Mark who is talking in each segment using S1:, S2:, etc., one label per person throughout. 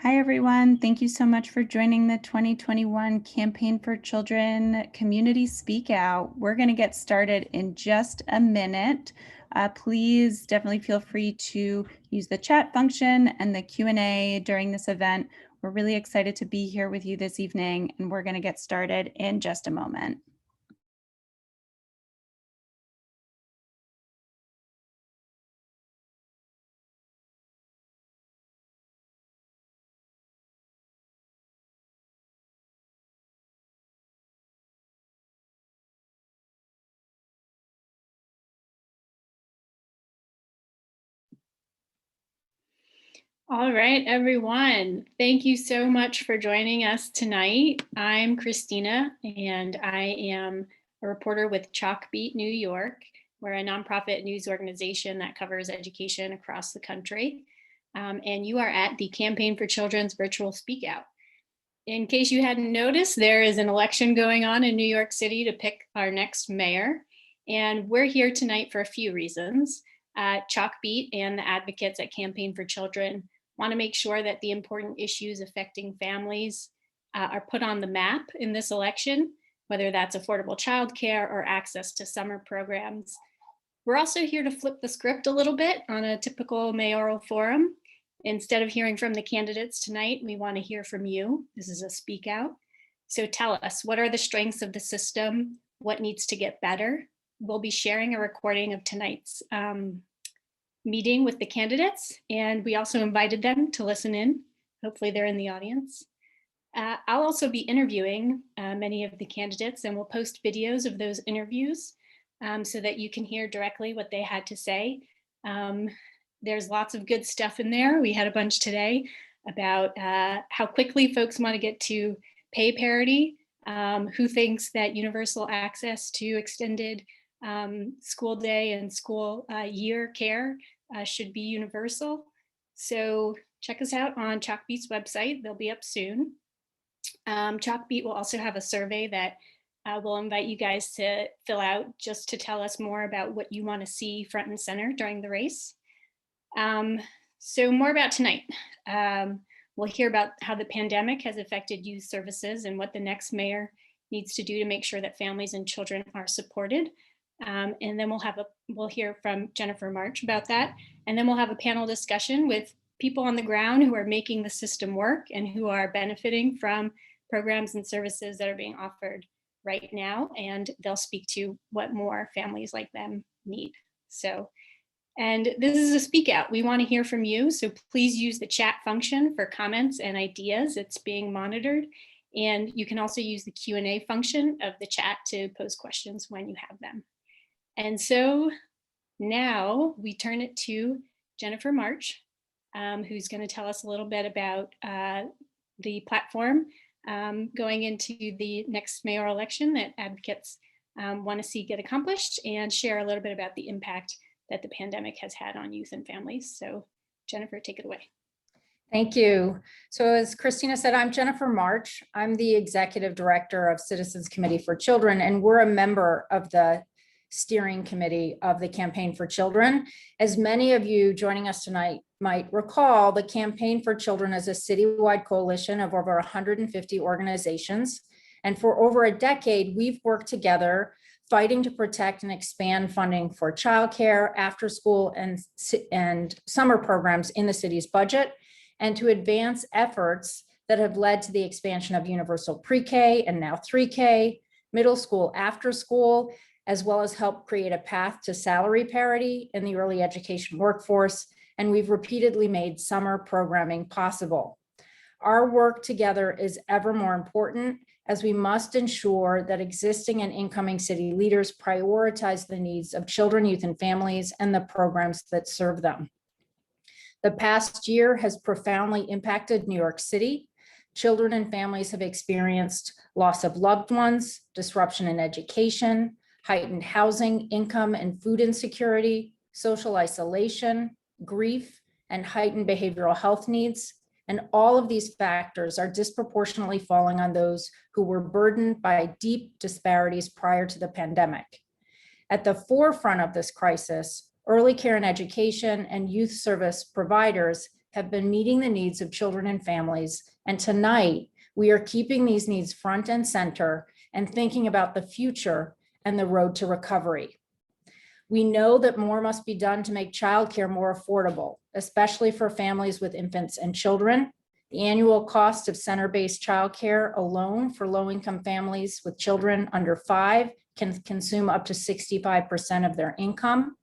S1: Hi, everyone. Thank you so much for joining the 2021 Campaign for Children Community Speak Out. We're going to get started in just a minute. Please definitely feel free to use the chat function and the Q&A during this event. We're really excited to be here with you this evening, and we're going to get started in just a moment.
S2: All right, everyone. Thank you so much for joining us tonight. I'm Christina, and I am a reporter with Chalkbeat New York. We're a nonprofit news organization that covers education across the country. And you are at the Campaign for Children's virtual Speak Out. In case you hadn't noticed, there is an election going on in New York City to pick our next mayor. And we're here tonight for a few reasons. Chalkbeat and the advocates at Campaign for Children want to make sure that the important issues affecting families are put on the map in this election, whether that's affordable childcare or access to summer programs. We're also here to flip the script a little bit on a typical mayoral forum. Instead of hearing from the candidates tonight, we want to hear from you. This is a speak out. So tell us, what are the strengths of the system? What needs to get better? We'll be sharing a recording of tonight's meeting with the candidates, and we also invited them to listen in. Hopefully they're in the audience. I'll also be interviewing many of the candidates, and we'll post videos of those interviews so that you can hear directly what they had to say. There's lots of good stuff in there. We had a bunch today about how quickly folks want to get to pay parity, who thinks that universal access to extended school day and school year care should be universal. So check us out on Chalkbeat's website. They'll be up soon. Chalkbeat will also have a survey that we'll invite you guys to fill out just to tell us more about what you want to see front and center during the race. So more about tonight. We'll hear about how the pandemic has affected youth services and what the next mayor needs to do to make sure that families and children are supported. And then we'll hear from Jennifer March about that. And then we'll have a panel discussion with people on the ground who are making the system work and who are benefiting from programs and services that are being offered right now. And they'll speak to what more families like them need. And this is a speak out. We want to hear from you. So please use the chat function for comments and ideas. It's being monitored. And you can also use the Q&A function of the chat to pose questions when you have them. And so now we turn it to Jennifer March, who's going to tell us a little bit about the platform going into the next mayoral election that advocates want to see get accomplished, and share a little bit about the impact that the pandemic has had on youth and families. So Jennifer, take it away.
S3: Thank you. So as Christina said, I'm Jennifer March. I'm the Executive Director of Citizens Committee for Children, and we're a member of the steering committee of the Campaign for Children. As many of you joining us tonight might recall, the Campaign for Children is a citywide coalition of over 150 organizations. And for over a decade, we've worked together fighting to protect and expand funding for childcare, after school, and summer programs in the city's budget, and to advance efforts that have led to the expansion of universal pre-K and now 3K, middle school, after school, as well as help create a path to salary parity in the early education workforce. And we've repeatedly made summer programming possible. Our work together is ever more important, as we must ensure that existing and incoming city leaders prioritize the needs of children, youth, and families and the programs that serve them. The past year has profoundly impacted New York City. Children and families have experienced loss of loved ones, disruption in education, heightened housing, income, and food insecurity, social isolation, grief, and heightened behavioral health needs. And all of these factors are disproportionately falling on those who were burdened by deep disparities prior to the pandemic. At the forefront of this crisis, early care and education and youth service providers have been meeting the needs of children and families, and tonight we are keeping these needs front and center and thinking about the future and the road to recovery. We know that more must be done to make childcare more affordable, especially for families with infants and children. The annual cost of center-based childcare alone for low-income families with children under 5 can consume up to 65% of their income.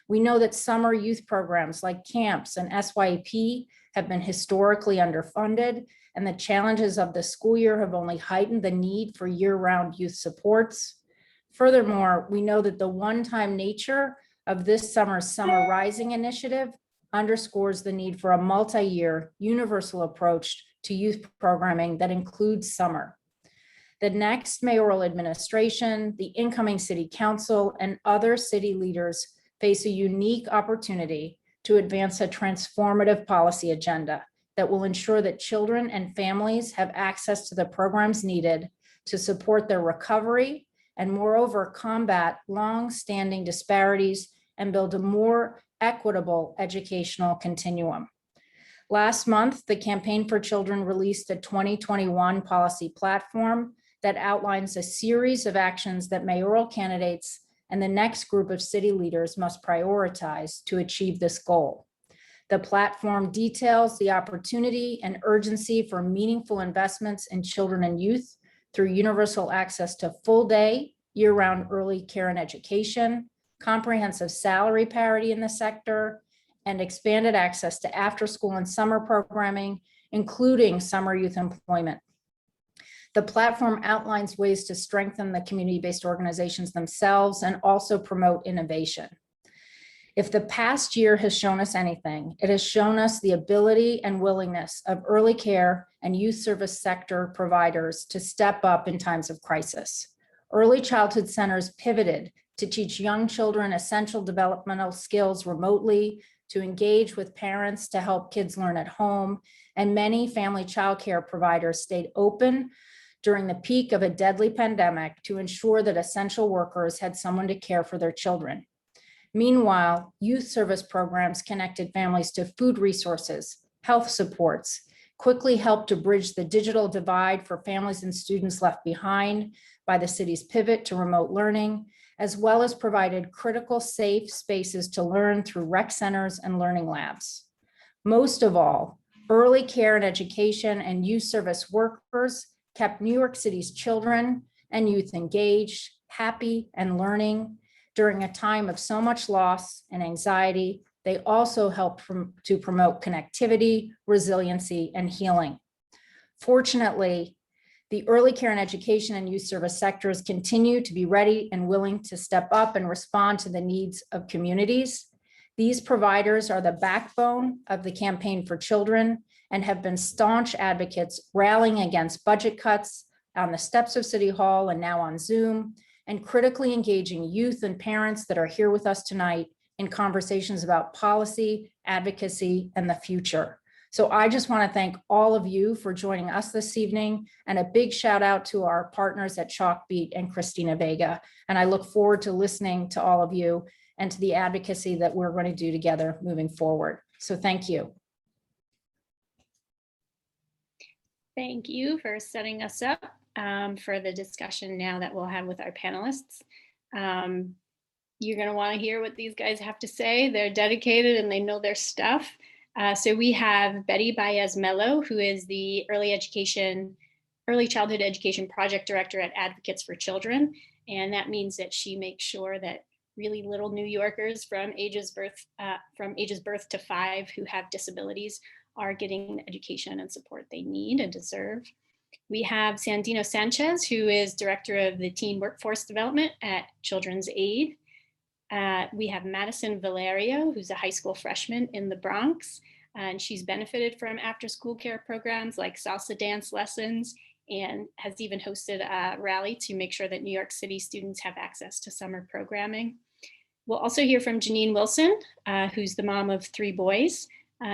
S3: We know that summer youth programs like camps and SYP have been historically underfunded, and the challenges of the school year have only heightened the need for year-round youth supports. Furthermore, we know that the one-time nature of this summer's Summer Rising initiative underscores the need for a multi-year universal approach to youth programming that includes summer. The next mayoral administration, the incoming city council, and other city leaders face a unique opportunity to advance a transformative policy agenda that will ensure that children and families have access to the programs needed to support their recovery and, moreover, combat long-standing disparities and build a more equitable educational continuum. Last month, the Campaign for Children released a 2021 policy platform that outlines a series of actions that mayoral candidates and the next group of city leaders must prioritize to achieve this goal. The platform details the opportunity and urgency for meaningful investments in children and youth through universal access to full day, year-round early care and education, comprehensive salary parity in the sector, and expanded access to after-school and summer programming, including summer youth employment. The platform outlines ways to strengthen the community-based organizations themselves and also promote innovation. If the past year has shown us anything, it has shown us the ability and willingness of early care and youth service sector providers to step up in times of crisis. Early childhood centers pivoted to teach young children essential developmental skills remotely, to engage with parents to help kids learn at home, and many family childcare providers stayed open during the peak of a deadly pandemic to ensure that essential workers had someone to care for their children. Meanwhile, youth service programs connected families to food resources, health supports, quickly helped to bridge the digital divide for families and students left behind by the city's pivot to remote learning, as well as provided critical safe spaces to learn through rec centers and learning labs. Most of all, early care and education and youth service workers kept New York City's children and youth engaged, happy, and learning. During a time of so much loss and anxiety, they also helped to promote connectivity, resiliency, and healing. Fortunately, the early care and education and youth service sectors continue to be ready and willing to step up and respond to the needs of communities. These providers are the backbone of the Campaign for Children and have been staunch advocates rallying against budget cuts on the steps of City Hall and now on Zoom, and critically engaging youth and parents that are here with us tonight in conversations about policy, advocacy, and the future. So I just want to thank all of you for joining us this evening, and a big shout out to our partners at Chalkbeat and Christina Vega. And I look forward to listening to all of you and to the advocacy that we're going to do together moving forward. So thank you.
S2: Thank you for setting us up for the discussion now that we'll have with our panelists. You're going to want to hear what these guys have to say. They're dedicated and they know their stuff. So we have Betty Baez Mello, who is the Early Childhood Education Project Director at Advocates for Children. And that means that she makes sure that really little New Yorkers from ages birth to 5 who have disabilities are getting the education and support they need and deserve. We have Sandino Sanchez, who is Director of the Teen Workforce Development at Children's Aid. We have Madison Valerio, who's a high school freshman in the Bronx, and she's benefited from after-school care programs like salsa dance lessons and has even hosted a rally to make sure that New York City students have access to summer programming. We'll also hear from Janine Wilson, who's the mom of 3 boys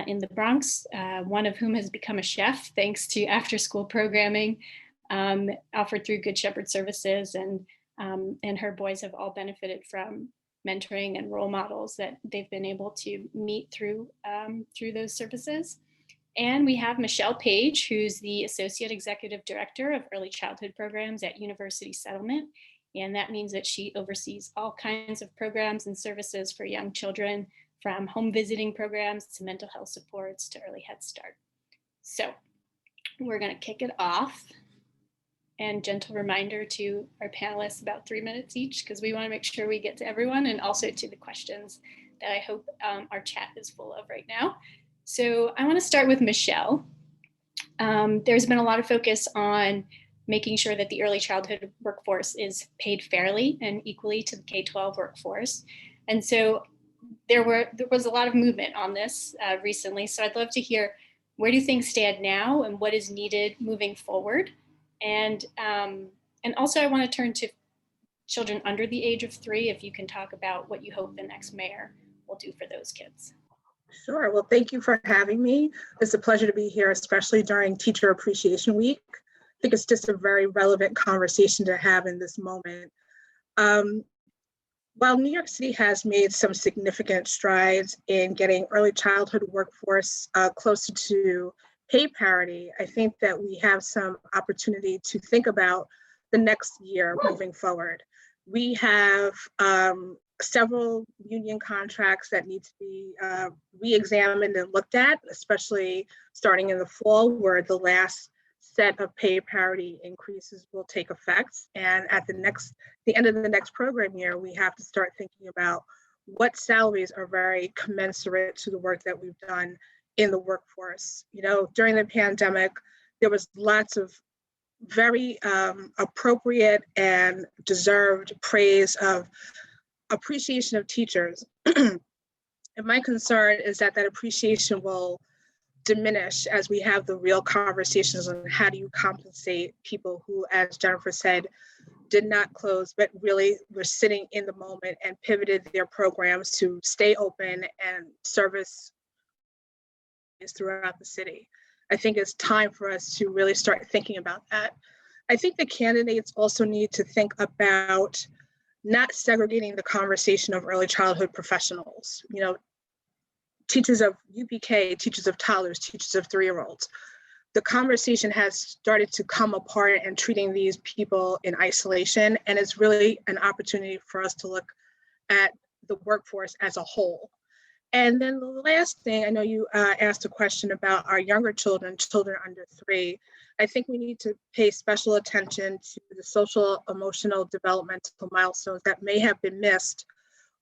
S2: in the Bronx, one of whom has become a chef thanks to after-school programming offered through Good Shepherd Services, and her boys have all benefited from mentoring and role models that they've been able to meet through those services. And we have Michelle Page, who's the Associate Executive Director of Early Childhood Programs at University Settlement. And that means that she oversees all kinds of programs and services for young children, from home visiting programs to mental health supports to early Head Start. So we're going to kick it off. And gentle reminder to our panelists, about 3 minutes each, because we want to make sure we get to everyone, and also to the questions that I hope our chat is full of right now. So I want to start with Michelle. There's been a lot of focus on making sure that the early childhood workforce is paid fairly and equally to the K-12 workforce. And so there was a lot of movement on this recently. So I'd love to hear, where do things stand now and what is needed moving forward? And also I want to turn to children under the age of 3, if you can talk about what you hope the next mayor will do for those kids.
S4: Sure. Well, thank you for having me. It's a pleasure to be here, especially during Teacher Appreciation Week. I think it's just a very relevant conversation to have in this moment. While New York City has made some significant strides in getting early childhood workforce closer to pay parity, I think that we have some opportunity to think about the next year moving forward. We have several union contracts that need to be re-examined and looked at, especially starting in the fall, where the last set of pay parity increases will take effect. And at the end of the next program year, we have to start thinking about what salaries are very commensurate to the work that we've done in the workforce. You know, during the pandemic, there was lots of very appropriate and deserved praise of appreciation of teachers. And my concern is that that appreciation will diminish as we have the real conversations on how do you compensate people who, as Jennifer said, did not close, but really were sitting in the moment and pivoted their programs to stay open and service throughout the city. I think it's time for us to really start thinking about that. I think the candidates also need to think about not segregating the conversation of early childhood professionals. You know, teachers of UPK, teachers of toddlers, teachers of 3-year-olds. The conversation has started to come apart and treating these people in isolation. And it's really an opportunity for us to look at the workforce as a whole. And then the last thing, I know you asked a question about our younger children under 3. I think we need to pay special attention to the social, emotional, developmental milestones that may have been missed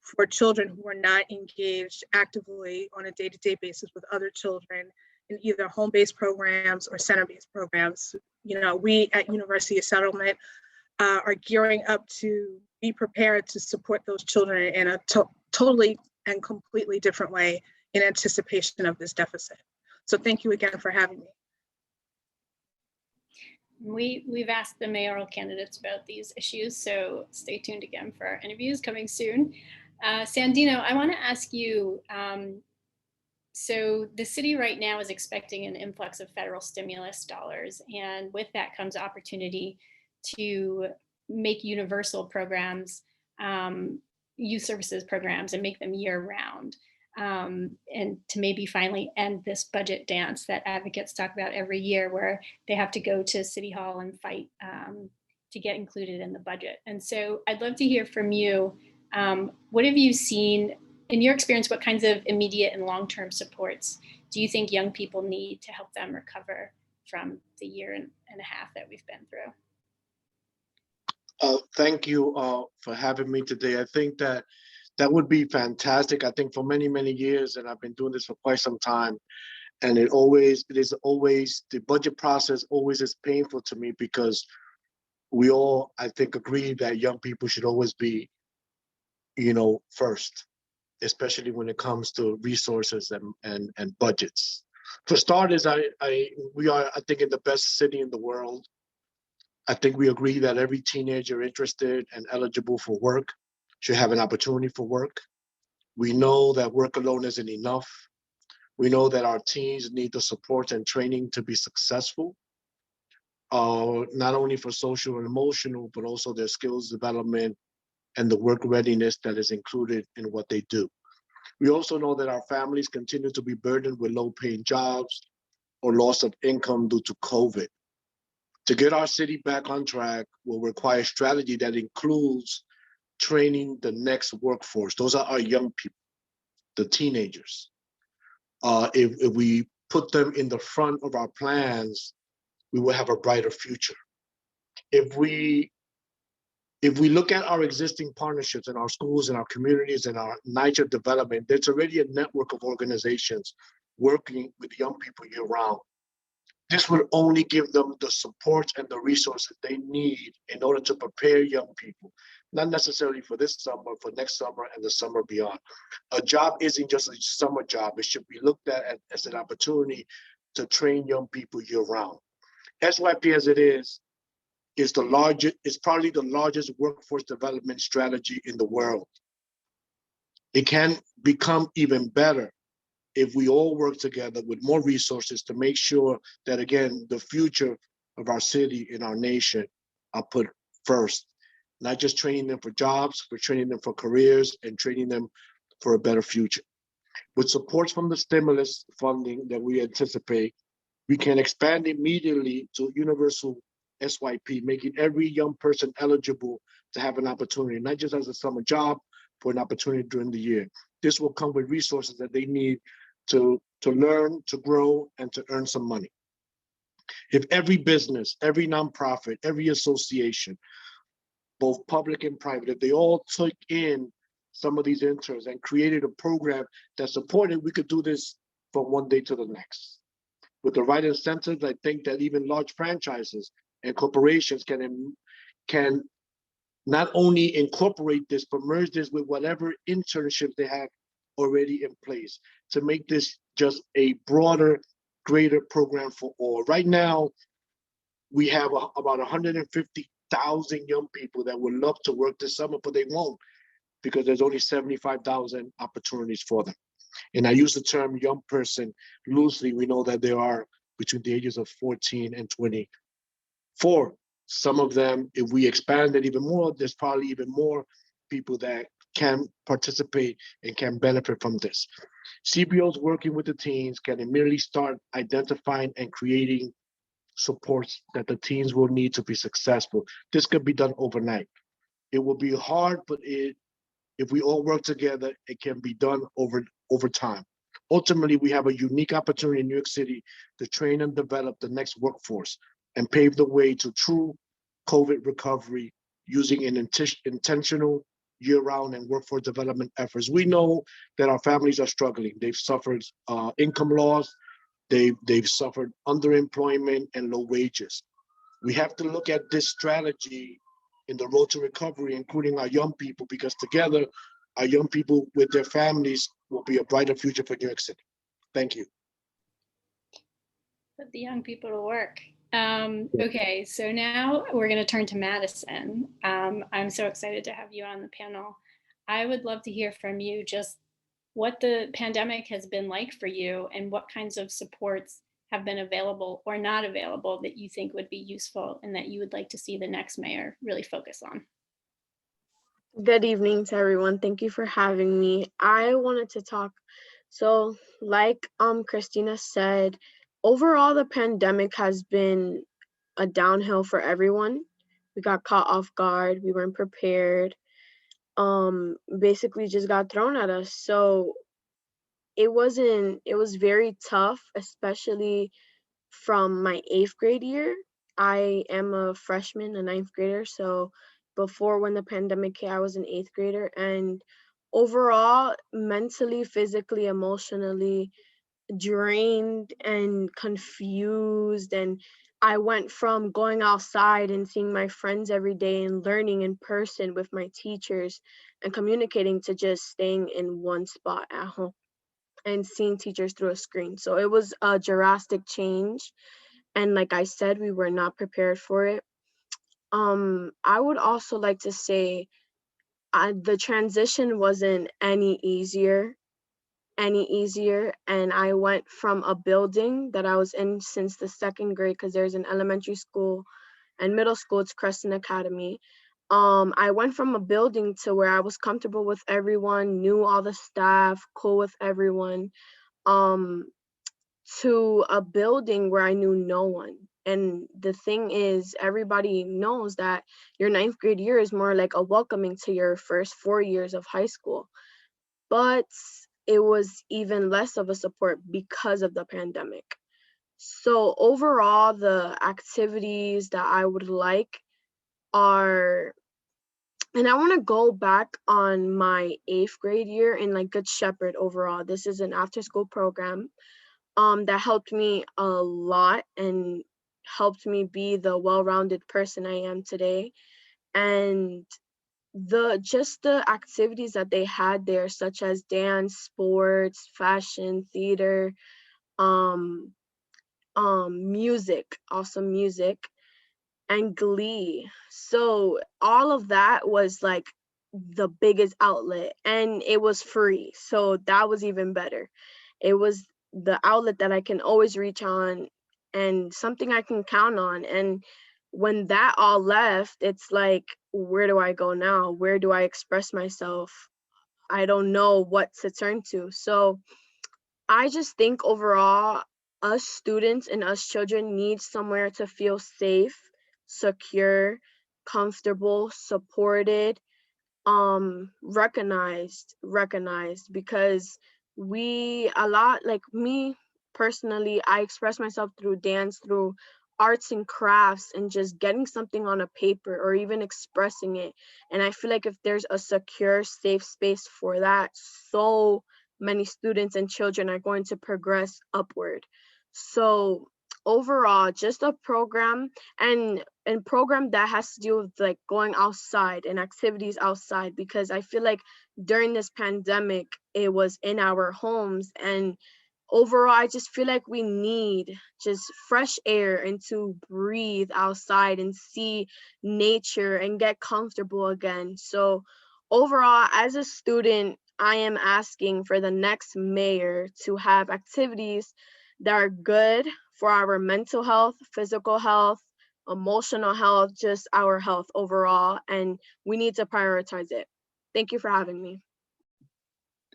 S4: for children who are not engaged actively on a day-to-day basis with other children in either home-based programs or center-based programs. You know, we at University of Settlement are gearing up to be prepared to support those children in a totally and completely different way in anticipation of this deficit. So thank you again for having me.
S2: We've asked the mayoral candidates about these issues, so stay tuned again for our interviews coming soon. Sandino, I want to ask you, so the city right now is expecting an influx of federal stimulus dollars, and with that comes opportunity to make universal programs, youth services programs, and make them year-round, and to maybe finally end this budget dance that advocates talk about every year, where they have to go to City Hall and fight to get included in the budget. And so I'd love to hear from you. What have you seen in your experience? What kinds of immediate and long-term supports do you think young people need to help them recover from the year and a half that we've been through?
S5: Thank you for having me today. I think that would be fantastic. I think for many, many years, and I've been doing this for quite some time, and it is always, the budget process always is painful to me, because we all, I think, agree that young people should always be, you know, first, especially when it comes to resources and budgets. For starters, we are, I think, in the best city in the world. I think we agree that every teenager interested and eligible for work should have an opportunity for work. We know that work alone isn't enough. We know that our teens need the support and training to be successful, not only for social and emotional, but also their skills development, and the work readiness that is included in what they do. We also know that our families continue to be burdened with low-paying jobs or loss of income due to COVID. To get our city back on track will require strategy that includes training the next workforce. Those are our young people, the teenagers. If we put them in the front of our plans, we will have a brighter future. If we look at our existing partnerships in our schools and our communities and our NYCHA development, there's already a network of organizations working with young people year round. This will only give them the support and the resources they need in order to prepare young people, not necessarily for this summer, for next summer and the summer beyond. A job isn't just a summer job. It should be looked at as an opportunity to train young people year round. SYP as it is probably the largest workforce development strategy in the world. It can become even better if we all work together with more resources to make sure that, again, the future of our city and our nation are put first. Not just training them for jobs, but training them for careers and training them for a better future. With support from the stimulus funding that we anticipate, we can expand immediately to universal SYP, making every young person eligible to have an opportunity, not just as a summer job, for an opportunity during the year. This will come with resources that they need to learn, to grow, and to earn some money. If every business, every nonprofit, every association, both public and private, if they all took in some of these interns and created a program that supported, we could do this from one day to the next. With the right incentives, I think that even large franchises and corporations can not only incorporate this, but merge this with whatever internships they have already in place to make this just a broader, greater program for all. Right now, we have about 150,000 young people that would love to work this summer, but they won't because there's only 75,000 opportunities for them. And I use the term young person loosely. We know that there are between the ages of 14 and 24. Some of them, if we expand it even more, there's probably even more people that can participate and can benefit from this. CBOs working with the teens can immediately start identifying and creating supports that the teens will need to be successful. This could be done overnight. It will be hard, but if we all work together, it can be done over time. Ultimately, we have a unique opportunity in New York City to train and develop the next workforce and pave the way to true COVID recovery using an intentional year-round and workforce development efforts. We know that our families are struggling. They've suffered income loss, they've suffered underemployment and low wages. We have to look at this strategy in the road to recovery, including our young people, because together, our young people with their families will be a brighter future for New York City. Thank you.
S2: Put the young people to work. Okay, so now we're going to turn to Madison. I'm so excited to have you on the panel. I would love to hear from you just what the pandemic has been like for you and what kinds of supports have been available or not available that you think would be useful and that you would like to see the next mayor really focus on.
S6: Good evening to everyone. Thank you for having me. I wanted to talk. So like Christina said, overall the pandemic has been a downhill for everyone. We got caught off guard. We weren't prepared. Basically just got thrown at us. So it was very tough, especially from my 8th grade year. I am a freshman, a 9th grader. So before when the pandemic hit, I was an 8th grader. And overall, mentally, physically, emotionally drained and confused. And I went from going outside and seeing my friends every day and learning in person with my teachers and communicating to just staying in one spot at home and seeing teachers through a screen. So it was a drastic change. And like I said, we were not prepared for it. I would also like to say the transition wasn't any easier. And I went from a building that I was in since the 2nd grade, because there's an elementary school and middle school, it's Crescent Academy. I went from a building to where I was comfortable with everyone, knew all the staff, cool with everyone, to a building where I knew no one. And the thing is, everybody knows that your 9th grade year is more like a welcoming to your first 4 years of high school. But it was even less of a support because of the pandemic. So overall, the activities that I would like are, and I want to go back on my 8th grade year in like Good Shepherd overall. This is an after school program that helped me a lot and helped me be the well-rounded person I am today. And the activities that they had there, such as dance, sports, fashion, theater, um, music, awesome music, and Glee. So all of that was like the biggest outlet, and it was free. So that was even better. It was the outlet that I can always reach on and something I can count on. And when that all left, it's like, where do I go now? Where do I express myself? I don't know what to turn to. So I just think overall, us students and us children need somewhere to feel safe, secure, comfortable, supported, recognized, because a lot, like me personally, I express myself through dance, through arts and crafts, and just getting something on a paper or even expressing it. And I feel like if there's a secure, safe space for that, so many students and children are going to progress upward. So overall, just a program and program that has to do with like going outside and activities outside, because I feel like during this pandemic it was in our homes, and overall I just feel like we need just fresh air and to breathe outside and see nature and get comfortable again. So overall, as a student, I am asking for the next mayor to have activities that are good for our mental health, physical health, emotional health, just our health overall, and we need to prioritize it. Thank you for having me.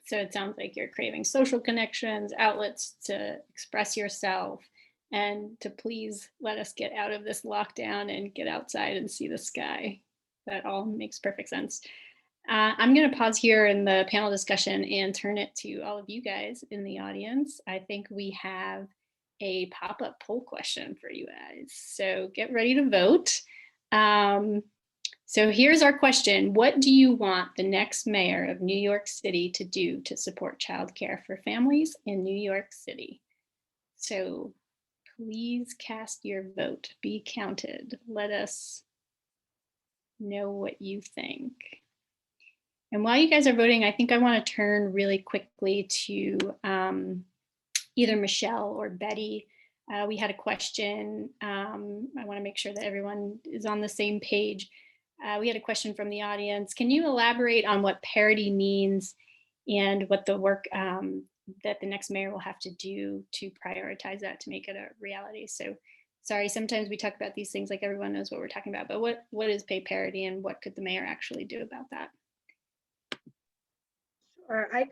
S2: So it sounds like you're craving social connections, outlets to express yourself, and to please let us get out of this lockdown and get outside and see the sky. That all makes perfect sense. I'm going to pause here in the panel discussion and turn it to all of you guys in the audience. I think we have a pop-up poll question for you guys. So get ready to vote. So here's our question. What do you want the next mayor of New York City to do to support childcare for families in New York City? So please cast your vote. Be counted. Let us know what you think. And while you guys are voting, I think I want to turn really quickly to either Michelle or Betty. We had a question. I want to make sure that everyone is on the same page. We had a question from the audience. Can you elaborate on what parity means and what the work that the next mayor will have to do to prioritize that to make it a reality? So sorry, sometimes we talk about these things like everyone knows what we're talking about, but what is pay parity and what could the mayor actually do about that?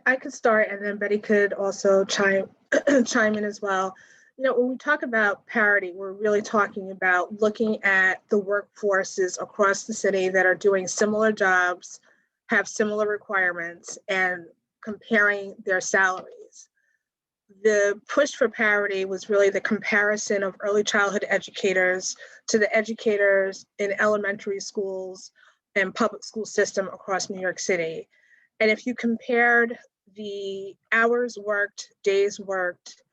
S4: I could start, and then Betty could also chime in as well. You know, when we talk about parity, we're really talking about looking at the workforces across the city that are doing similar jobs, have similar requirements, and comparing their salaries. The push for parity was really the comparison of early childhood educators to the educators in elementary schools and public school system across New York City. And if you compared the hours worked, days worked,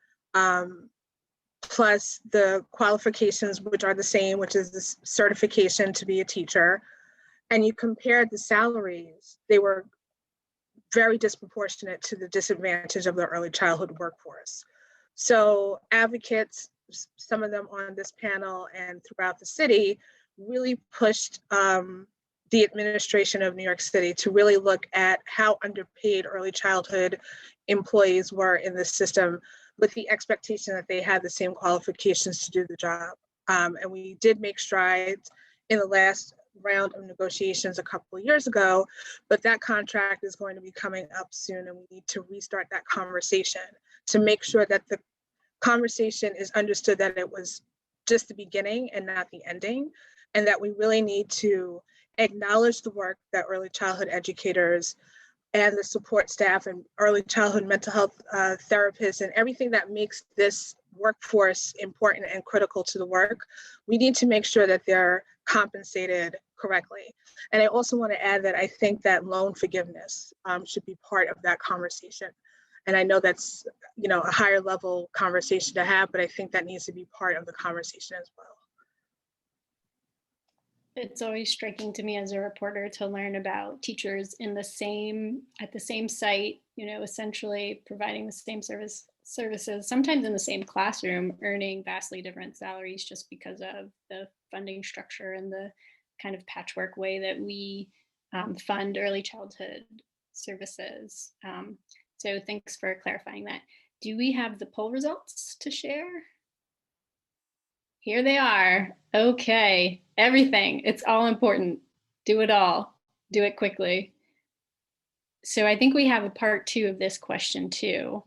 S4: plus the qualifications, which are the same, which is the certification to be a teacher, and you compared the salaries, they were very disproportionate to the disadvantage of the early childhood workforce. So advocates, some of them on this panel and throughout the city, really pushed the administration of New York City to really look at how underpaid early childhood employees were in the system, with the expectation that they had the same qualifications to do the job. And we did make strides in the last round of negotiations a couple of years ago, but that contract is going to be coming up soon, and we need to restart that conversation to make sure that the conversation is understood that it was just the beginning and not the ending, and that we really need to acknowledge the work that early childhood educators and the support staff and early childhood mental health therapists and everything that makes this workforce important and critical to the work. We need to make sure that they're compensated correctly. And I also want to add that I think that loan forgiveness should be part of that conversation. And I know that's, you know, a higher level conversation to have, but I think that needs to be part of the conversation as well.
S2: It's always striking to me as a reporter to learn about teachers at the same site, you know, essentially providing the same services, sometimes in the same classroom, earning vastly different salaries just because of the funding structure and the kind of patchwork way that we fund early childhood services. So thanks for clarifying that. Do we have the poll results to share? Here they are. Okay, everything. It's all important. Do it all. Do it quickly. So I think we have a part 2 of this question too.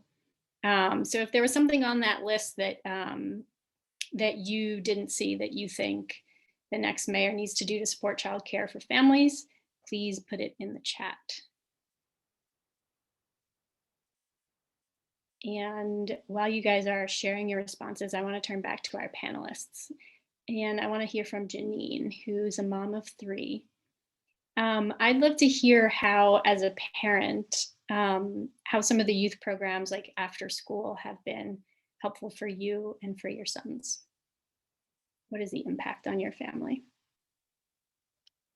S2: So if there was something on that list that that you didn't see that you think the next mayor needs to do to support childcare for families, please put it in the chat. And while you guys are sharing your responses, I want to turn back to our panelists. And I want to hear from Janine, who's a mom of 3. I'd love to hear how, as a parent, how some of the youth programs like after school have been helpful for you and for your sons. What is the impact on your family?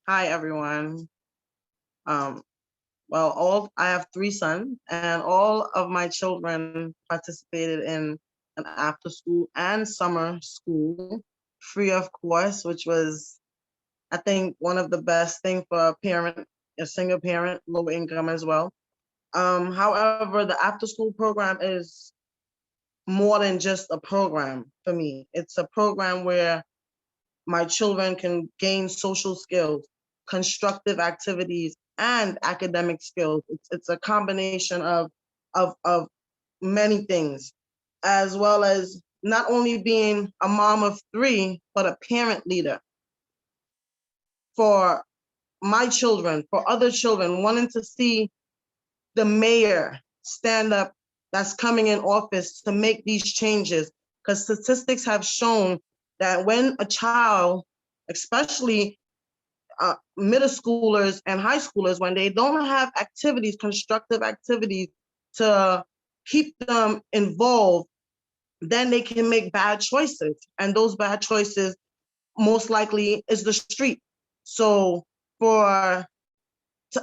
S7: Hi, everyone. Well, I have 3 sons, and all of my children participated in an after school and summer school, free of course, which was, I think, one of the best things for a parent, a single parent, low income as well. However, the after school program is more than just a program for me. It's a program where my children can gain social skills, constructive activities, and academic skills. It's a combination of many things, as well as not only being a mom of 3, but a parent leader for my children, for other children, wanting to see the mayor stand up that's coming in office to make these changes. Because statistics have shown that when a child, especially middle schoolers and high schoolers, when they don't have activities, constructive activities to keep them involved, then they can make bad choices. And those bad choices most likely is the street. So to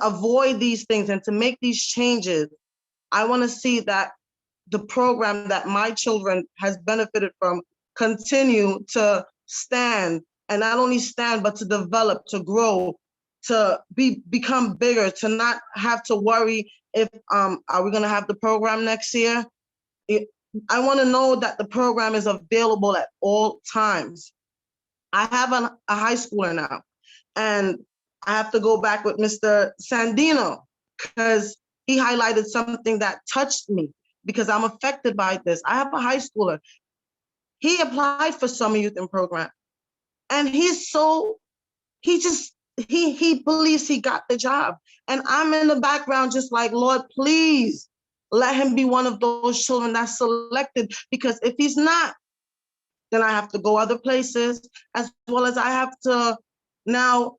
S7: avoid these things and to make these changes, I want to see that the program that my children has benefited from continue to stand, and not only stand, but to develop, to grow, to become bigger, to not have to worry if are we going to have the program next year. I want to know that the program is available at all times. I have a high schooler now, and I have to go back with Mr. Sandino because he highlighted something that touched me because I'm affected by this. I have a high schooler. He applied for summer youth and program, and he believes he got the job. And I'm in the background just like, Lord, please let him be one of those children that's selected, because if he's not, then I have to go other places, as well as I have to now,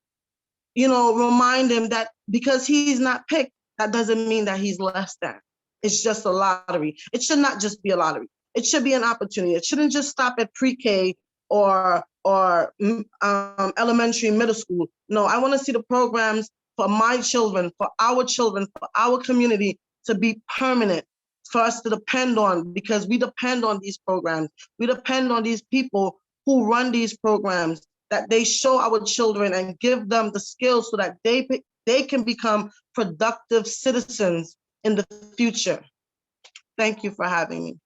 S7: remind him that because he's not picked, that doesn't mean that he's less than. It's just a lottery. It should not just be a lottery. It should be an opportunity. It shouldn't just stop at pre-K or elementary, middle school. No, I want to see the programs for my children, for our community to be permanent, for us to depend on, because we depend on these programs. We depend on these people who run these programs, that they show our children and give them the skills so that they can become productive citizens in the future. Thank you for having me.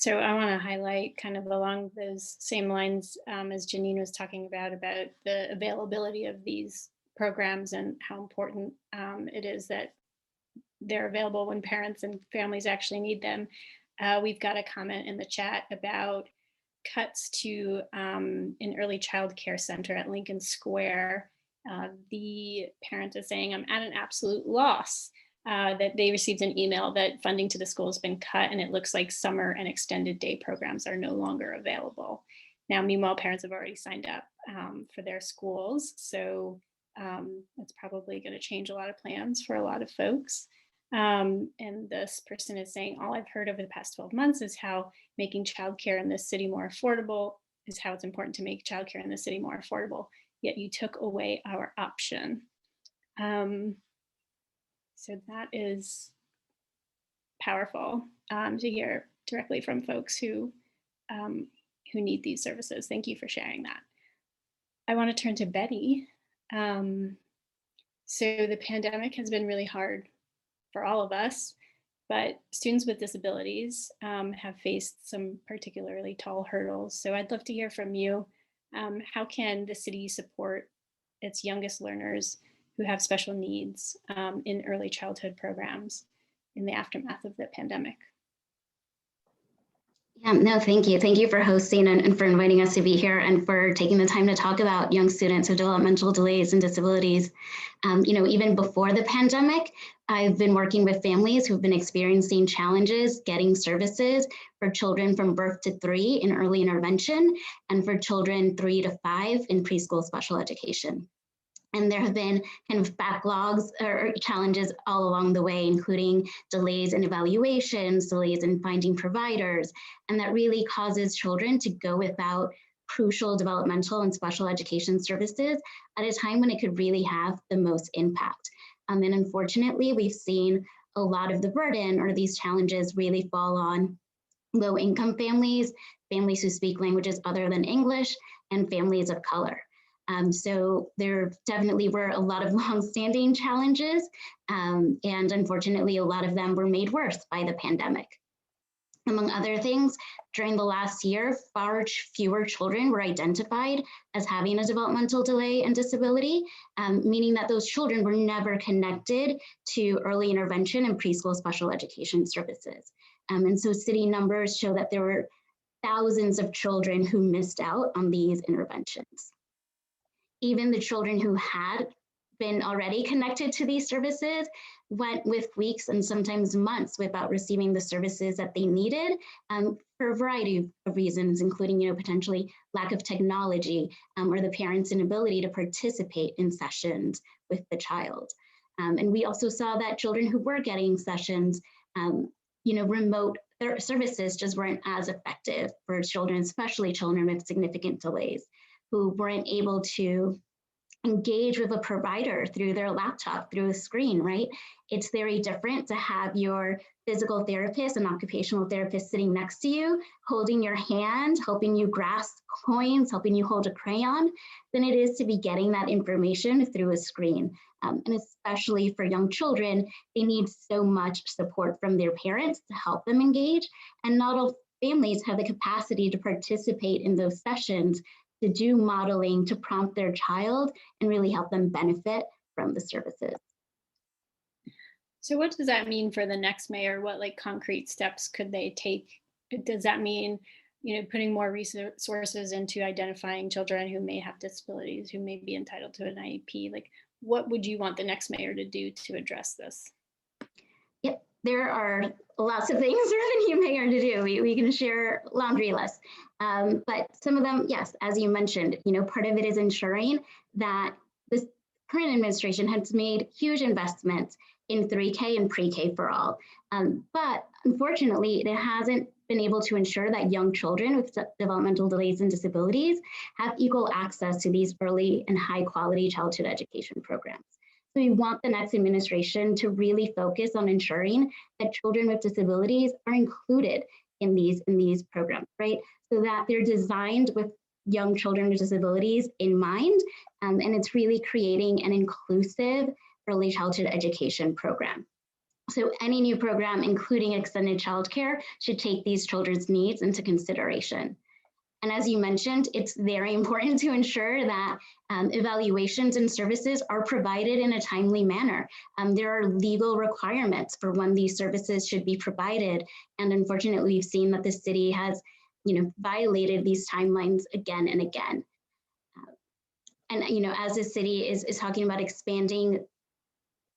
S2: So I want to highlight kind of along those same lines as Janine was talking about the availability of these programs and how important it is that they're available when parents and families actually need them. We've got a comment in the chat about cuts to an early child care center at Lincoln Square. The parent is saying, I'm at an absolute loss. That they received an email that funding to the school has been cut and it looks like summer and extended day programs are no longer available. Now, meanwhile, parents have already signed up for their schools. So it's probably going to change a lot of plans for a lot of folks. And this person is saying, all I've heard over the past 12 months is how making childcare in this city more affordable is how it's important to make childcare in the city more affordable. Yet you took away our option. So that is powerful to hear directly from folks who need these services. Thank you for sharing that. I want to turn to Betty. So the pandemic has been really hard for all of us, but students with disabilities have faced some particularly tall hurdles. So I'd love to hear from you. How can the city support its youngest learners who have special needs in early childhood programs in the aftermath of the pandemic?
S8: Yeah, no, thank you. Thank you for hosting and for inviting us to be here and for taking the time to talk about young students with developmental delays and disabilities. Even before the pandemic, I've been working with families who've been experiencing challenges getting services for children from birth to 3 in early intervention and for children 3 to 5 in preschool special education. And there have been kind of backlogs or challenges all along the way, including delays in evaluations, delays in finding providers, and that really causes children to go without crucial developmental and special education services at a time when it could really have the most impact. And unfortunately, we've seen a lot of the burden or these challenges really fall on low-income families, families who speak languages other than English, and families of color. So there definitely were a lot of long-standing challenges, and unfortunately, a lot of them were made worse by the pandemic. Among other things, during the last year, far fewer children were identified as having a developmental delay and disability, meaning that those children were never connected to early intervention and preschool special education services. And so city numbers show that there were thousands of children who missed out on these interventions. Even the children who had been already connected to these services went with weeks and sometimes months without receiving the services that they needed for a variety of reasons, including potentially lack of technology or the parents' inability to participate in sessions with the child. And we also saw that children who were getting sessions, remote services just weren't as effective for children, especially children with significant delays, who weren't able to engage with a provider through their laptop, through a screen, right? It's very different to have your physical therapist and occupational therapist sitting next to you, holding your hand, helping you grasp coins, helping you hold a crayon, than it is to be getting that information through a screen. And especially for young children, they need so much support from their parents to help them engage. And not all families have the capacity to participate in those sessions, to do modeling, to prompt their child and really help them benefit from the services.
S2: So what does that mean for the next mayor? What concrete steps could they take? Does that mean, putting more resources into identifying children who may have disabilities, who may be entitled to an IEP? What would you want the next mayor to do to address this?
S8: Yep, there are lots of things for the new mayor to do. We can share laundry lists. But some of them, yes, as you mentioned, part of it is ensuring that this current administration has made huge investments in 3K and pre-K for all. But unfortunately, it hasn't been able to ensure that young children with developmental delays and disabilities have equal access to these early and high quality childhood education programs. So we want the next administration to really focus on ensuring that children with disabilities are included in these programs, right? So that they're designed with young children with disabilities in mind, and it's really creating an inclusive early childhood education program. So any new program, including extended childcare, should take these children's needs into consideration. And as you mentioned, it's very important to ensure that evaluations and services are provided in a timely manner. There are legal requirements for when these services should be provided. And unfortunately, we've seen that the city has violated these timelines again and again. And as the city is talking about expanding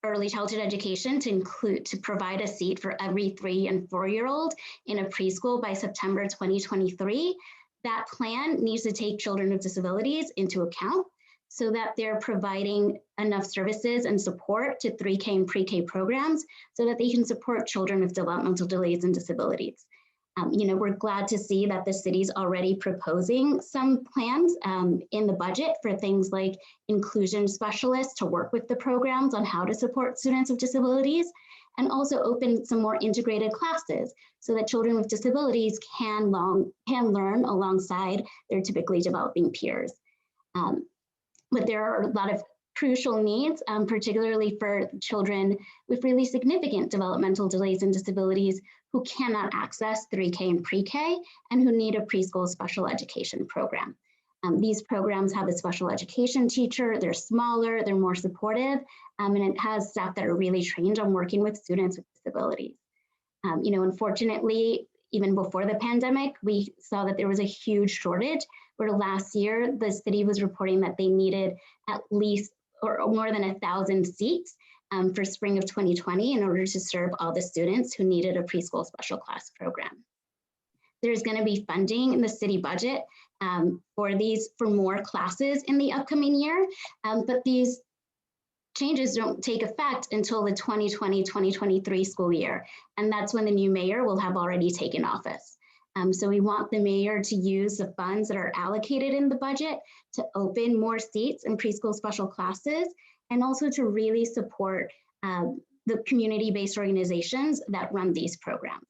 S8: early childhood education to provide a seat for every 3 and 4-year-old in a preschool by September 2023, that plan needs to take children with disabilities into account so that they're providing enough services and support to 3K and pre-K programs so that they can support children with developmental delays and disabilities. We're glad to see that the city's already proposing some plans in the budget for things like inclusion specialists to work with the programs on how to support students with disabilities, and also open some more integrated classes so that children with disabilities can learn alongside their typically developing peers. But there are a lot of crucial needs, particularly for children with really significant developmental delays and disabilities who cannot access 3K and pre-K and who need a preschool special education program. These programs have a special education teacher, they're smaller, they're more supportive, and it has staff that are really trained on working with students with disabilities. Unfortunately, even before the pandemic, we saw that there was a huge shortage, where last year the city was reporting that they needed at least or more than 1,000 seats for spring of 2020 in order to serve all the students who needed a preschool special class program. There's going to be funding in the city budget for more classes in the upcoming year, but these changes don't take effect until the 2020-2023 school year, and that's when the new mayor will have already taken office. So we want the mayor to use the funds that are allocated in the budget to open more seats in preschool special classes, and also to really support the community-based organizations that run these programs.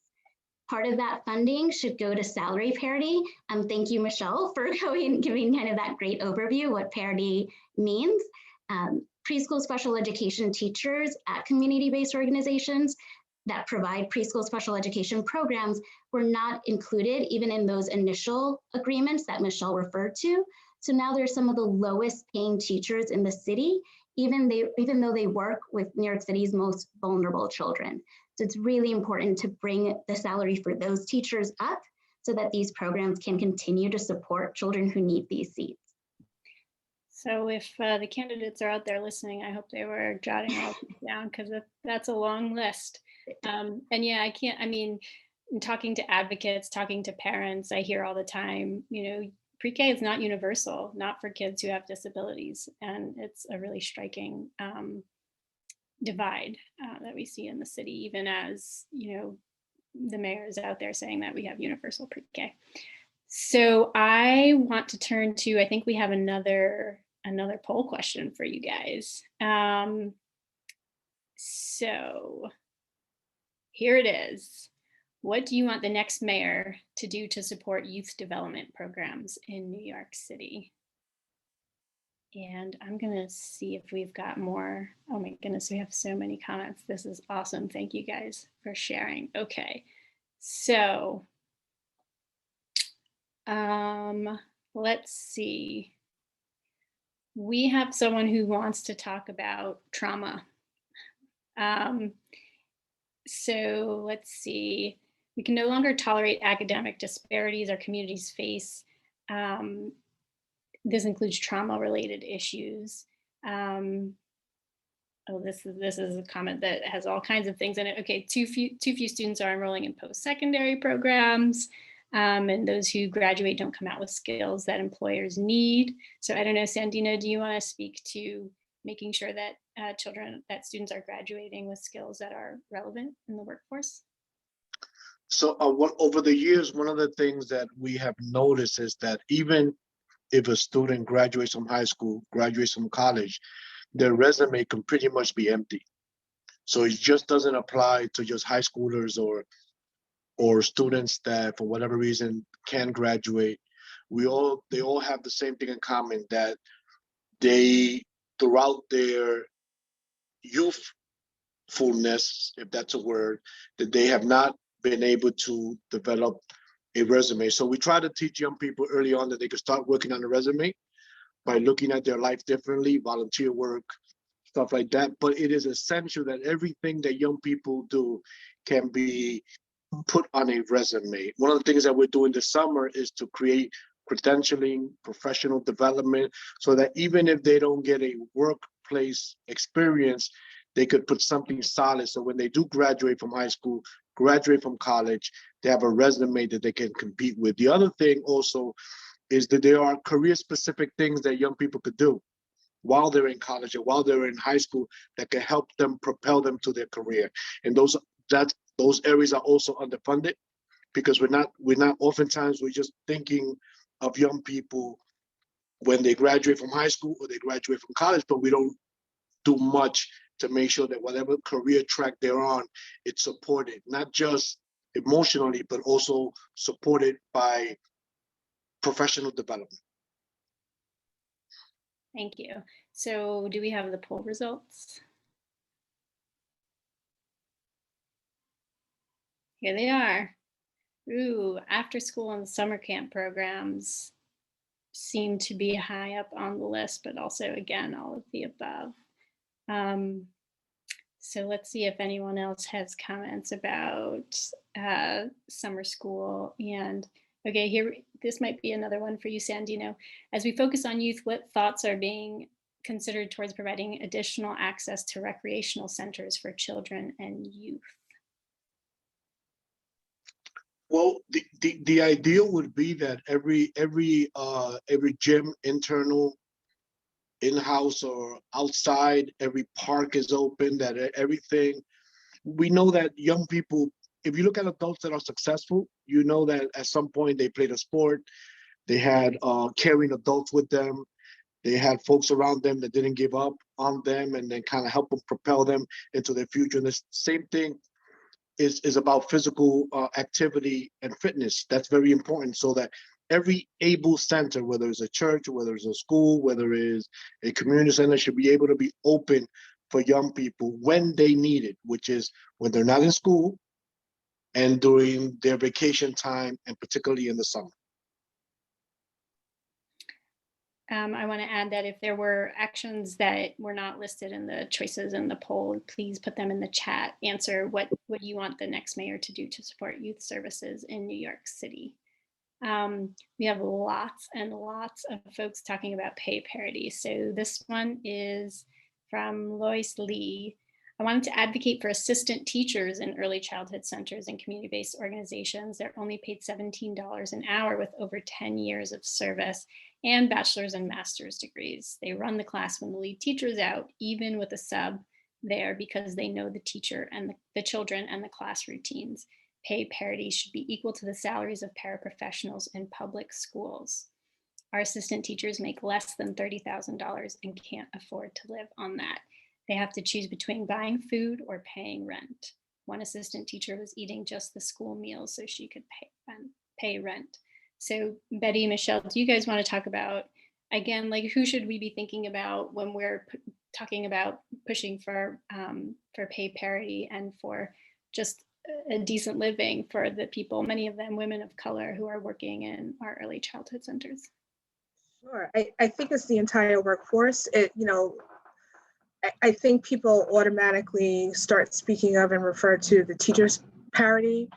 S8: Part of that funding should go to salary parity. Thank you, Michelle, for giving kind of that great overview what parity means. Preschool special education teachers at community-based organizations that provide preschool special education programs were not included even in those initial agreements that Michelle referred to. So now they're some of the lowest paying teachers in the city, even though they work with New York City's most vulnerable children. So it's really important to bring the salary for those teachers up so that these programs can continue to support children who need these seats.
S2: So if the candidates are out there listening, I hope they were jotting all this down, because that's a long list. And yeah, in talking to advocates, talking to parents, I hear all the time, pre-K is not universal, not for kids who have disabilities. And it's a really striking divide that we see in the city, even as, the mayor is out there saying that we have universal pre-K. So I want to turn to, I think we have another poll question for you guys. So here it is. What do you want the next mayor to do to support youth development programs in New York City? And I'm gonna see if we've got more. Oh my goodness, we have so many comments. This is awesome. Thank you guys for sharing. Okay, so let's see. We have someone who wants to talk about trauma. So let's see. We can no longer tolerate academic disparities our communities face. This includes trauma-related issues. This is a comment that has all kinds of things in it. Okay, too few students are enrolling in post-secondary programs. And those who graduate don't come out with skills that employers need. So I don't know, Sandina, do you want to speak to making sure that students are graduating with skills that are relevant in the workforce?
S5: So over the years, one of the things that we have noticed is that even if a student graduates from high school, graduates from college, their resume can pretty much be empty. So it just doesn't apply to just high schoolers or students that for whatever reason can graduate. They all have the same thing in common, that they throughout their youth fullness, if that's a word, that they have not been able to develop a resume. So we try to teach young people early on that they can start working on a resume by looking at their life differently, volunteer work, stuff like that. But it is essential that everything that young people do can be put on a resume. One of the things that we're doing this summer is to create credentialing, professional development, so that even if they don't get a workplace experience, they could put something solid. So when they do graduate from high school, graduate from college, they have a resume that they can compete with. The other thing also is that there are career-specific things that young people could do while they're in college or while they're in high school that can help them propel them to their career. And those areas are also underfunded, because we're not oftentimes we're just thinking of young people when they graduate from high school or they graduate from college, but we don't do much to make sure that whatever career track they're on, it's supported, not just emotionally, but also supported by professional development.
S2: Thank you. So do we have the poll results? Here they are. Ooh, after school and summer camp programs seem to be high up on the list, but also, again, all of the above. So let's see if anyone else has comments about summer school. And okay, here, this might be another one for you, Sandino. As we focus on youth, what thoughts are being considered towards providing additional access to recreational centers for children and youth?
S5: Well, the ideal would be that every gym, internal, in-house or outside, every park is open, that everything. We know that young people, if you look at adults that are successful, you know that at some point they played a sport, they had caring adults with them, they had folks around them that didn't give up on them and then kind of help them propel them into their future. And the same thing is about physical activity and fitness. That's very important, so that every able center, whether it's a church, whether it's a school, whether it's a community center, should be able to be open for young people when they need it, which is when they're not in school and during their vacation time, and particularly in the summer.
S2: I want to add that if there were actions that were not listed in the choices in the poll, please put them in the chat. Answer what you want the next mayor to do to support youth services in New York City. We have lots and lots of folks talking about pay parity. So this one is from Lois Lee. I wanted to advocate for assistant teachers in early childhood centers and community-based organizations. They're only paid $17 an hour with over 10 years of service and bachelor's and master's degrees. They run the class when the lead teacher is out, even with a sub there, because they know the teacher and the children and the class routines. Pay parity should be equal to the salaries of paraprofessionals in public schools. Our assistant teachers make less than $30,000 and can't afford to live on that. They have to choose between buying food or paying rent. One assistant teacher was eating just the school meals so she could pay rent. So Betty, Michelle, do you guys want to talk about, again, like who should we be thinking about when we're talking about pushing for pay parity and for just a decent living for the people, many of them women of color, who are working in our early childhood centers?
S4: Sure, I think it's the entire workforce. I think people automatically start speaking of and refer to the teachers' parity,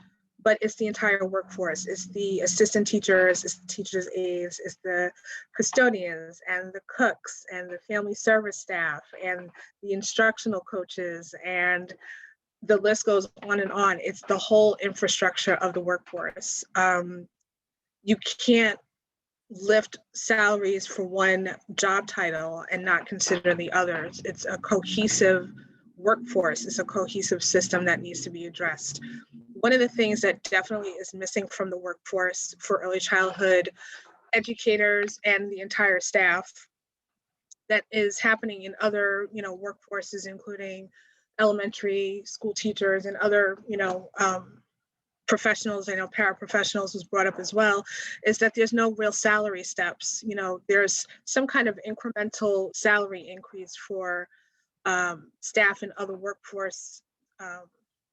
S4: but it's the entire workforce. It's the assistant teachers, it's the teachers' aides, it's the custodians and the cooks and the family service staff and the instructional coaches, and the list goes on and on. It's the whole infrastructure of the workforce. You can't lift salaries for one job title and not consider the others. It's a cohesive workforce. It's a cohesive system that needs to be addressed. One of the things that definitely is missing from the workforce for early childhood educators and the entire staff that is happening in other, workforces, including elementary school teachers and other, professionals, I know paraprofessionals was brought up as well, is that there's no real salary steps. There's some kind of incremental salary increase for staff and other workforce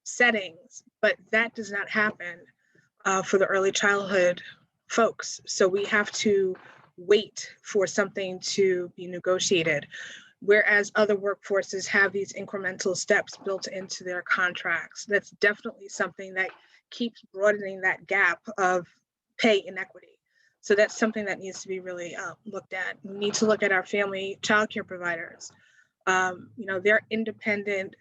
S4: settings, but that does not happen for the early childhood folks. So we have to wait for something to be negotiated, whereas other workforces have these incremental steps built into their contracts. That's definitely something that keeps broadening that gap of pay inequity. So that's something that needs to be really looked at. We need to look at our family childcare providers. They're independent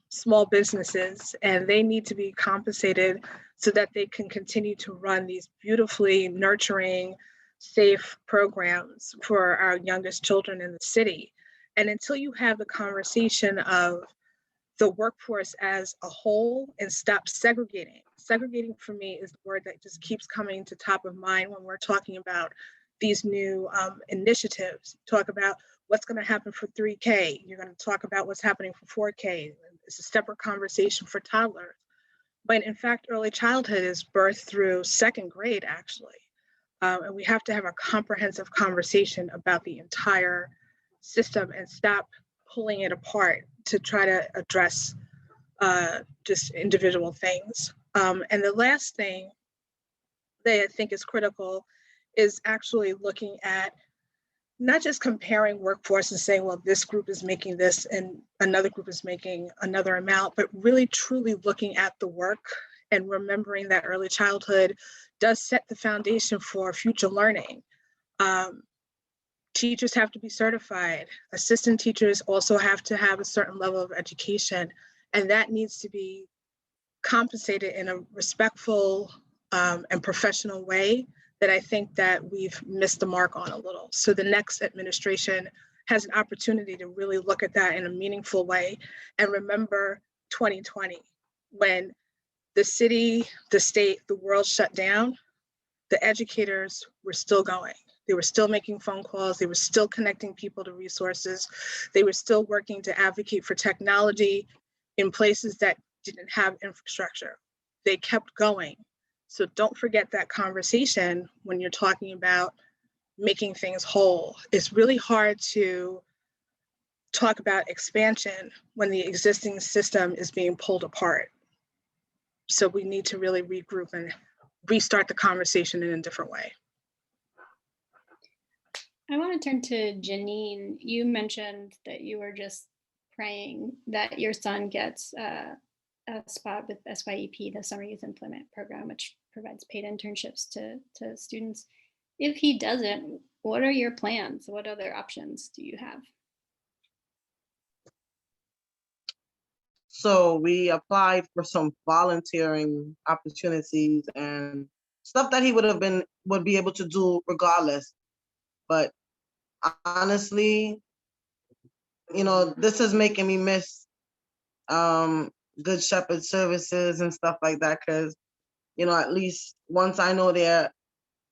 S4: small businesses, and they need to be compensated so that they can continue to run these beautifully nurturing, safe programs for our youngest children in the city. And until you have the conversation of the workforce as a whole and stop segregating. Segregating for me is the word that just keeps coming to top of mind when we're talking about these new initiatives. Talk about what's going to happen for 3K. You're going to talk about what's happening for 4K. It's a separate conversation for toddlers. But in fact, early childhood is birth through second grade, actually. And we have to have a comprehensive conversation about the entire system and stop pulling it apart to try to address just individual things. And the last thing that I think is critical is actually looking at not just comparing workforce and saying, well, this group is making this and another group is making another amount, but really truly looking at the work and remembering that early childhood does set the foundation for future learning. Teachers have to be certified. Assistant teachers also have to have a certain level of education, and that needs to be compensated in a respectful and professional way that I think that we've missed the mark on a little. So the next administration has an opportunity to really look at that in a meaningful way and remember 2020, when the city, the state, the world shut down, the educators were still going. They were still making phone calls. They were still connecting people to resources. They were still working to advocate for technology in places that didn't have infrastructure. They kept going. So don't forget that conversation when you're talking about making things whole. It's really hard to talk about expansion when the existing system is being pulled apart. So we need to really regroup and restart the conversation in a different way.
S2: I want to turn to Janine. You mentioned that you were just praying that your son gets a spot with SYEP, the Summer Youth Employment Program, which provides paid internships to students. If he doesn't, what are your plans? What other options do you have?
S7: So we applied for some volunteering opportunities and stuff that he would be able to do regardless. But honestly, this is making me miss Good Shepherd services and stuff like that, because at least once I know they're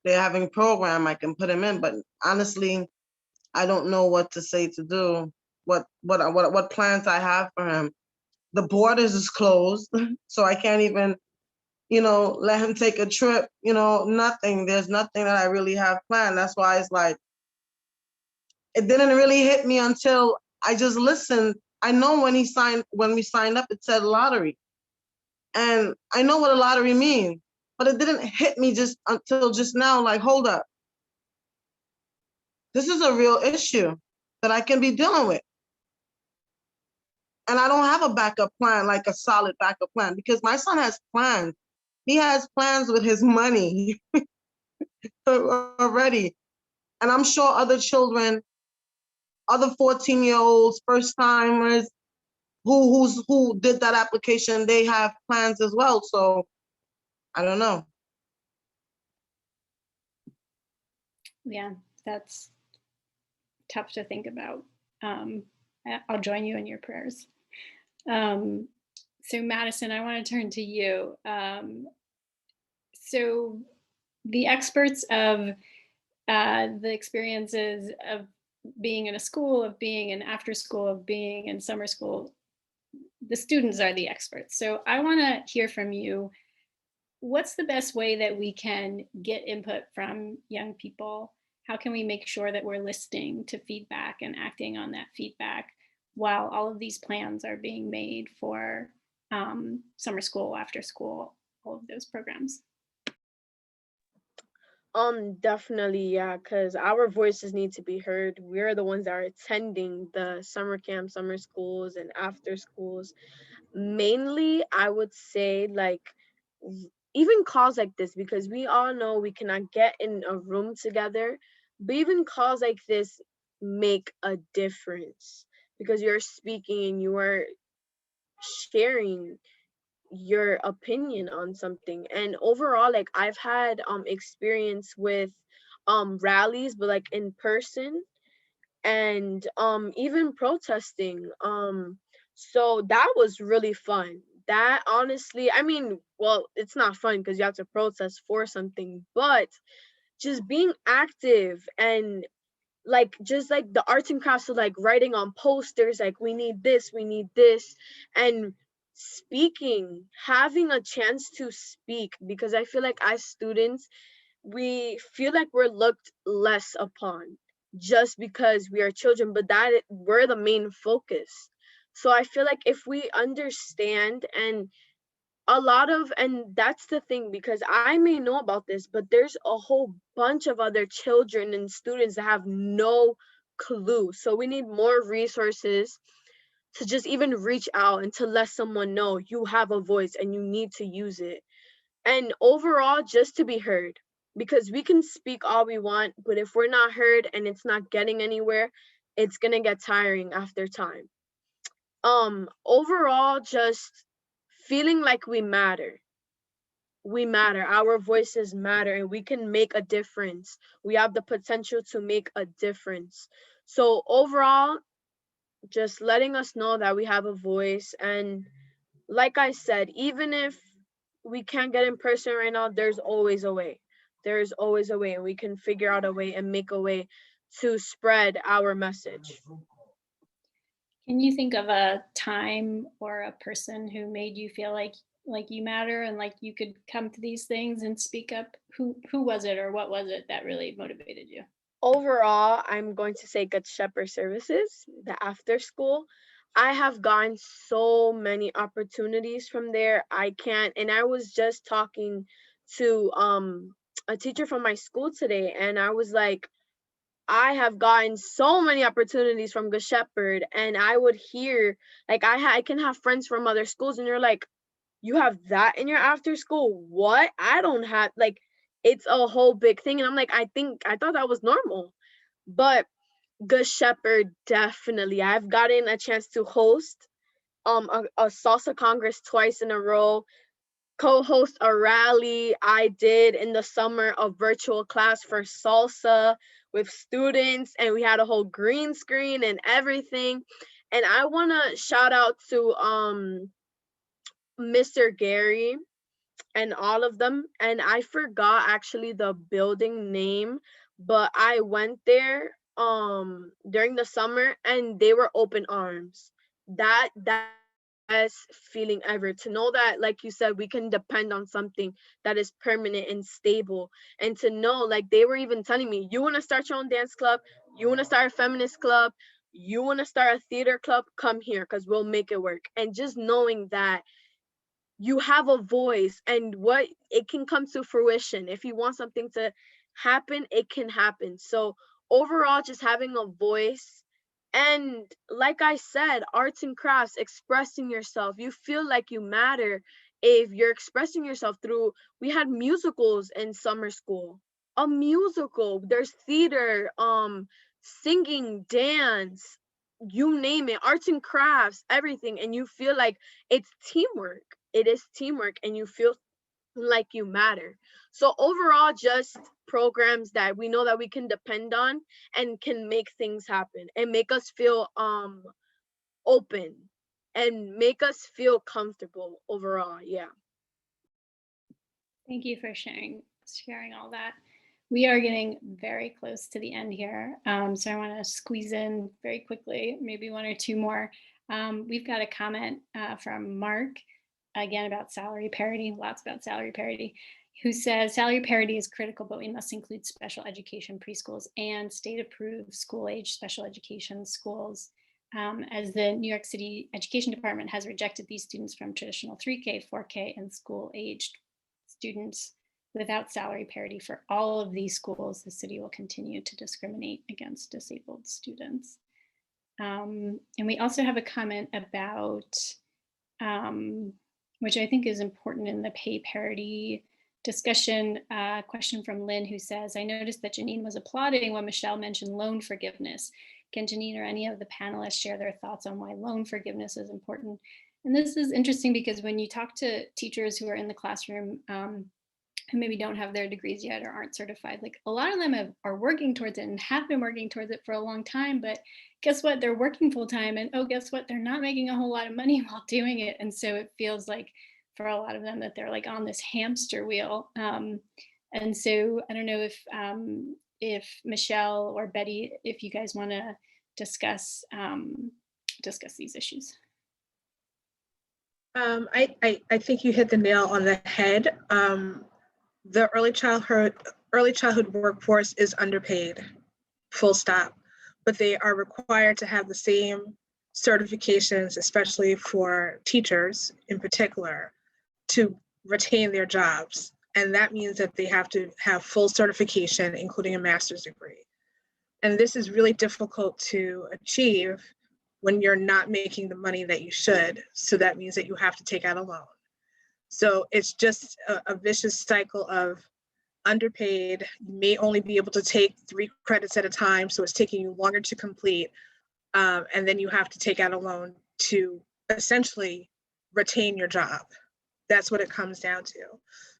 S7: having a program, I can put him in. But honestly, I don't know what to say to do, what plans I have for him. The borders is closed, so I can't even let him take a trip. Nothing. There's nothing that I really have planned. That's why it's like, it didn't really hit me until I just listened. I know when we signed up, it said lottery. And I know what a lottery means, but it didn't hit me just until just now, like, hold up. This is a real issue that I can be dealing with. And I don't have a backup plan, like a solid backup plan, because my son has plans. He has plans with his money already. And I'm sure other children, other 14-year-olds, first timers who did that application, they have plans as well. So I don't know.
S2: Yeah, that's tough to think about. I'll join you in your prayers. So Madison, I want to turn to you. So the experts of the experiences of being in a school, of being in after school, of being in summer school, the students are the experts. So I want to hear from you. What's the best way that we can get input from young people? How can we make sure that we're listening to feedback and acting on that feedback while all of these plans are being made for summer school, after school, all of those programs?
S6: Definitely, yeah, because our voices need to be heard. We're the ones that are attending the summer camp, summer schools, and after schools. Mainly, I would say like even calls like this, because we all know we cannot get in a room together, but even calls like this make a difference because you're speaking and you are sharing your opinion on something. And overall, like I've had experience with rallies, but like in person, and even protesting. So that was really fun. That honestly, I mean, well, it's not fun because you have to protest for something, but just being active and like just like the arts and crafts of like writing on posters, like we need this, we need this, and speaking, having a chance to speak, because I feel like as students we feel like we're looked less upon just because we are children, but we're the main focus. So I feel like if we understand, and that's the thing, because I may know about this, but there's a whole bunch of other children and students that have no clue. So we need more resources to just even reach out and to let someone know you have a voice and you need to use it. And overall, just to be heard, because we can speak all we want, but if we're not heard and it's not getting anywhere, it's gonna get tiring after time. Overall, just feeling like we matter, our voices matter, and we can make a difference. We have the potential to make a difference. So overall, just letting us know that we have a voice. And like I said, even if we can't get in person right now, there's always a way. There's always a way, and we can figure out a way and make a way to spread our message.
S2: Can you think of a time or a person who made you feel like you matter and like you could come to these things and speak up? Who was it or what was it that really motivated you?
S6: Overall, I'm going to say Good Shepherd Services, the after school. I have gotten so many opportunities from there. I can't, and I was just talking to a teacher from my school today, and I was like, I have gotten so many opportunities from Good Shepherd, and I would hear like I can have friends from other schools, and they're like, you have that in your after school? What? I don't have, like, it's a whole big thing. And I'm like, I thought that was normal. But Good Shepherd, definitely. I've gotten a chance to host a salsa congress twice in a row, co-host a rally. I did in the summer a virtual class for salsa with students, and we had a whole green screen and everything. And I want to shout out to Mr. Gary and all of them. And I forgot actually the building name, but I went there during the summer and they were open arms. That best feeling ever, to know that, like you said, we can depend on something that is permanent and stable. And to know, like, they were even telling me, you want to start your own dance club, you want to start a feminist club, you want to start a theater club, come here because we'll make it work. And just knowing that you have a voice and what it can come to fruition. If you want something to happen, it can happen. So overall, just having a voice, and like I said, arts and crafts, expressing yourself, you feel like you matter if you're expressing yourself through, we had musicals in summer school, a musical, there's theater, singing, dance, you name it, arts and crafts, everything. And you feel like it's teamwork, it is teamwork, and you feel like you matter. So overall, just programs that we know that we can depend on and can make things happen and make us feel open and make us feel comfortable overall. Yeah.
S2: Thank you for sharing all that. We are getting very close to the end here. So I want to squeeze in very quickly, maybe one or two more. We've got a comment from Mark, again about salary parity, lots about salary parity, who says salary parity is critical, but we must include special education preschools and state approved school age special education schools as the New York City Education Department has rejected these students from traditional 3K, 4K, and school-aged students without salary parity for all of these schools, the city will continue to discriminate against disabled students. And we also have a comment about, which I think is important in the pay parity discussion, question from Lynn, who says, I noticed that Janine was applauding when Michelle mentioned loan forgiveness. Can Janine or any of the panelists share their thoughts on why loan forgiveness is important? And this is interesting because when you talk to teachers who are in the classroom, who maybe don't have their degrees yet or aren't certified, like a lot of them are working towards it and have been working towards it for a long time, but guess what? They're working full time, and oh, guess what? They're not making a whole lot of money while doing it. And so it feels like for a lot of them that they're like on this hamster wheel. And so I don't know if Michelle or Betty, if you guys want to discuss these issues.
S4: I think you hit the nail on the head. The early childhood workforce is underpaid, full stop, but they are required to have the same certifications, especially for teachers in particular, to retain their jobs. And that means that they have to have full certification, including a master's degree. And this is really difficult to achieve when you're not making the money that you should. So that means that you have to take out a loan. So it's just a vicious cycle of underpaid. You may only be able to take 3 credits at a time, so it's taking you longer to complete. And then you have to take out a loan to essentially retain your job. That's what it comes down to.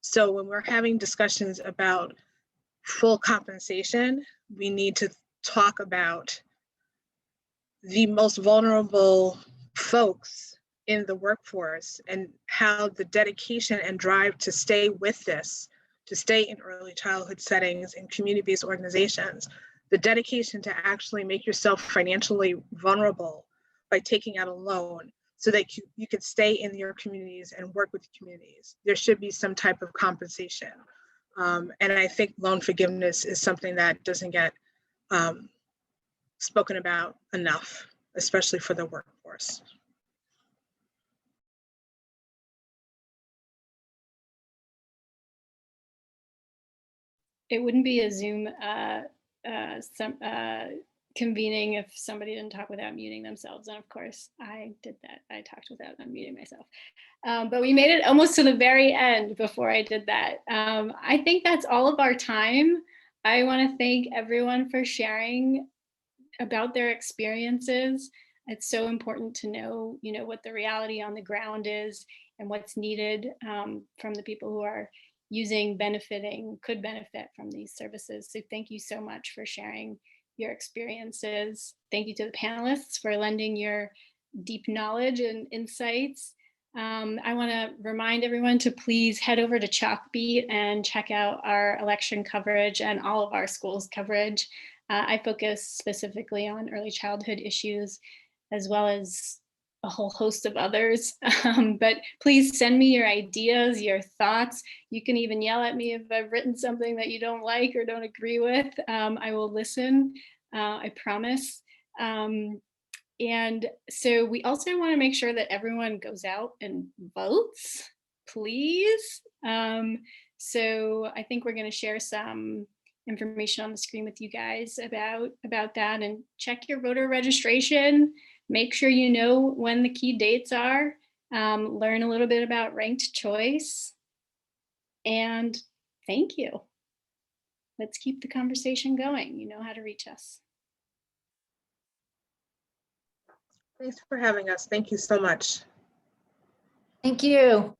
S4: So when we're having discussions about full compensation, we need to talk about the most vulnerable folks in the workforce and how the dedication and drive to stay with this, to stay in early childhood settings and community-based organizations, the dedication to actually make yourself financially vulnerable by taking out a loan so that you can stay in your communities and work with communities. There should be some type of compensation. And I think loan forgiveness is something that doesn't get spoken about enough, especially for the workforce.
S2: It wouldn't be a Zoom convening if somebody didn't talk without muting themselves. And of course, I did that. I talked without unmuting myself. But we made it almost to the very end before I did that. I think that's all of our time. I want to thank everyone for sharing about their experiences. It's so important to know, what the reality on the ground is and what's needed from the people who are could benefit from these services. So thank you so much for sharing your experiences. Thank you to the panelists for lending your deep knowledge and insights. I want to remind everyone to please head over to Chalkbeat and check out our election coverage and all of our schools coverage. I focus specifically on early childhood issues, as well as a whole host of others. But please send me your ideas, your thoughts. You can even yell at me if I've written something that you don't like or don't agree with. I will listen, I promise. And so we also want to make sure that everyone goes out and votes, please. So I think we're going to share some information on the screen with you guys about that, and check your voter registration. Make sure you know when the key dates are. Learn a little bit about ranked choice. And thank you. Let's keep the conversation going. You know how to reach us.
S4: Thanks for having us. Thank you so much.
S3: Thank you.